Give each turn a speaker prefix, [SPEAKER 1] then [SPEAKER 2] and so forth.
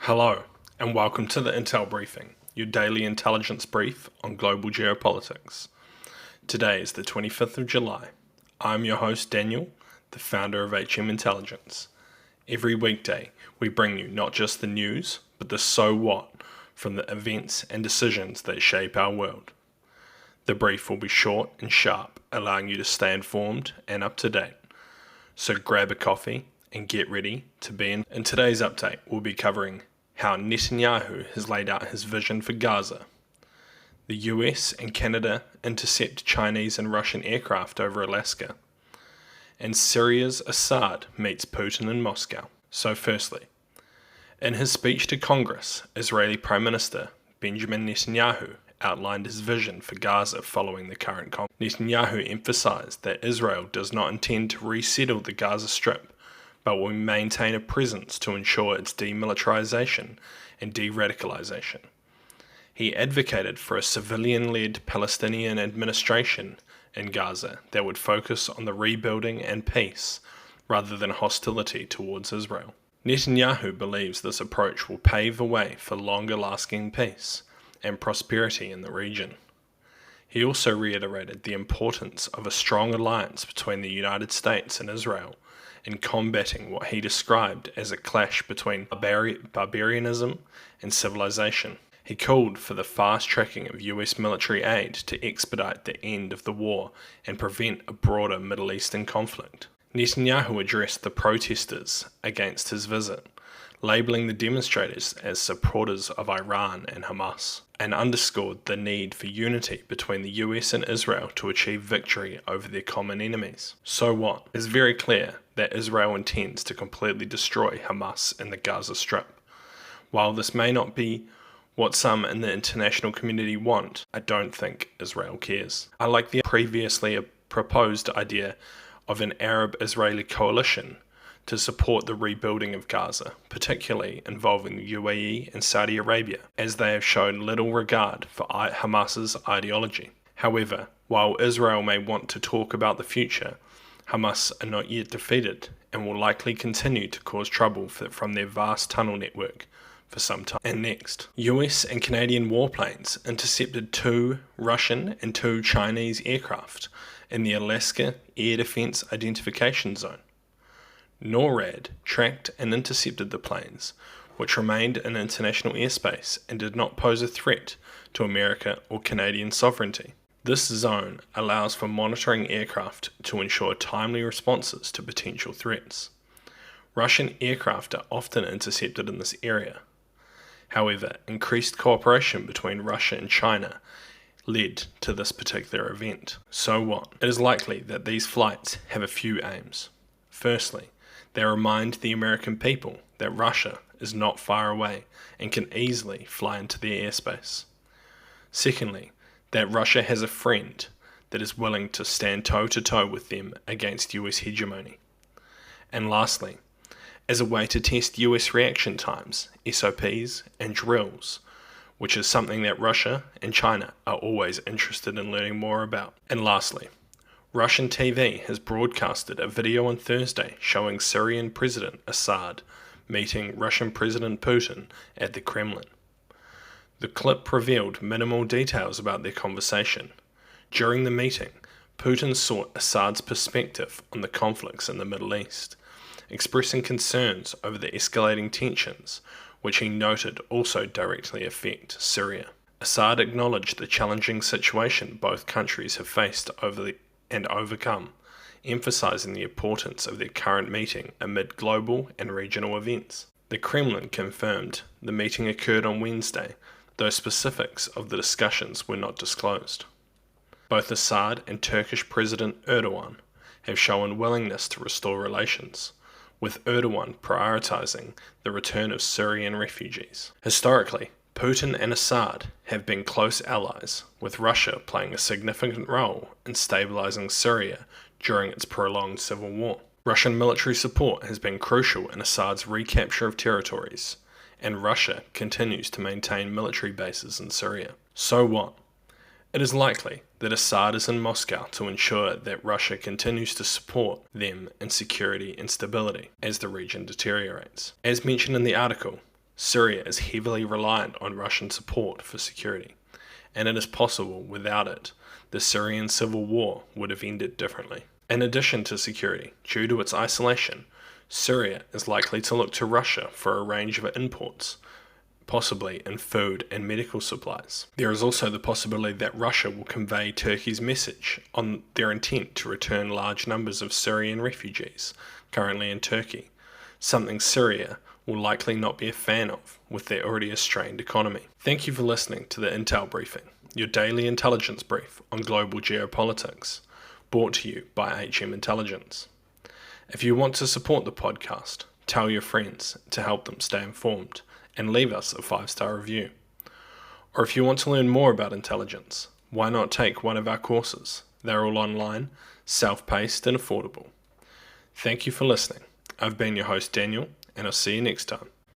[SPEAKER 1] Hello, and welcome to the Intel Briefing, your daily intelligence brief on global geopolitics. Today is the 25th of July. I'm your host Daniel, the founder of HM Intelligence. Every weekday, we bring you not just the news, but the so what from the events and decisions that shape our world. The brief will be short and sharp, allowing you to stay informed and up to date. So grab a coffee and get ready to be in. In today's update, we'll be covering how Netanyahu has laid out his vision for Gaza. The US and Canada intercept Chinese and Russian aircraft over Alaska. And Syria's Assad meets Putin in Moscow. So firstly, in his speech to Congress, Israeli Prime Minister Benjamin Netanyahu outlined his vision for Gaza following the current conflict. Netanyahu emphasized that Israel does not intend to resettle the Gaza Strip, but will maintain a presence to ensure its demilitarization and de-radicalization. He advocated for a civilian-led Palestinian administration in Gaza that would focus on the rebuilding and peace rather than hostility towards Israel. Netanyahu believes this approach will pave the way for longer-lasting peace and prosperity in the region. He also reiterated the importance of a strong alliance between the United States and Israel in combating what he described as a clash between barbarianism and civilization. He called for the fast-tracking of US military aid to expedite the end of the war and prevent a broader Middle Eastern conflict. Netanyahu addressed the protesters against his visit, labeling the demonstrators as supporters of Iran and Hamas, and underscored the need for unity between the US and Israel to achieve victory over their common enemies. So what? It's very clear that Israel intends to completely destroy Hamas in the Gaza Strip. While this may not be what some in the international community want, I don't think Israel cares. I like the previously proposed idea of an Arab-Israeli coalition to support the rebuilding of Gaza, particularly involving the UAE and Saudi Arabia, as they have shown little regard for Hamas's ideology. However, while Israel may want to talk about the future, Hamas are not yet defeated and will likely continue to cause trouble from their vast tunnel network for some time. And next, US and Canadian warplanes intercepted 2 Russian and 2 Chinese aircraft in the Alaska Air Defense Identification Zone. NORAD tracked and intercepted the planes, which remained in international airspace and did not pose a threat to America or Canadian sovereignty. This zone allows for monitoring aircraft to ensure timely responses to potential threats. Russian aircraft are often intercepted in this area. However, increased cooperation between Russia and China led to this particular event. So what? It is likely that these flights have a few aims. Firstly, they remind the American people that Russia is not far away and can easily fly into their airspace. Secondly, that Russia has a friend that is willing to stand toe-to-toe with them against US hegemony. And lastly, as a way to test US reaction times, SOPs, and drills, which is something that Russia and China are always interested in learning more about. And lastly, Russian TV has broadcasted a video on Thursday showing Syrian President Assad meeting Russian President Putin at the Kremlin. The clip revealed minimal details about their conversation. During the meeting, Putin sought Assad's perspective on the conflicts in the Middle East, expressing concerns over the escalating tensions, which he noted also directly affect Syria. Assad acknowledged the challenging situation both countries have faced and overcome, emphasizing the importance of their current meeting amid global and regional events. The Kremlin confirmed the meeting occurred on Wednesday, though specifics of the discussions were not disclosed. Both Assad and Turkish President Erdogan have shown willingness to restore relations, with Erdogan prioritizing the return of Syrian refugees. Historically, Putin and Assad have been close allies, with Russia playing a significant role in stabilizing Syria during its prolonged civil war. Russian military support has been crucial in Assad's recapture of territories, and Russia continues to maintain military bases in Syria. So what? It is likely that Assad is in Moscow to ensure that Russia continues to support them in security and stability as the region deteriorates. As mentioned in the article, Syria is heavily reliant on Russian support for security, and it is possible without it, the Syrian civil war would have ended differently. In addition to security, due to its isolation, Syria is likely to look to Russia for a range of imports, possibly in food and medical supplies. There is also the possibility that Russia will convey Turkey's message on their intent to return large numbers of Syrian refugees currently in Turkey, something Syria will likely not be a fan of with their already strained economy. Thank you for listening to the Intel Briefing, your daily intelligence brief on global geopolitics, brought to you by HM Intelligence. If you want to support the podcast, tell your friends to help them stay informed, and leave us a 5-star review. Or if you want to learn more about intelligence, why not take one of our courses? They're all online, self-paced and affordable. Thank you for listening. I've been your host Daniel, and I'll see you next time.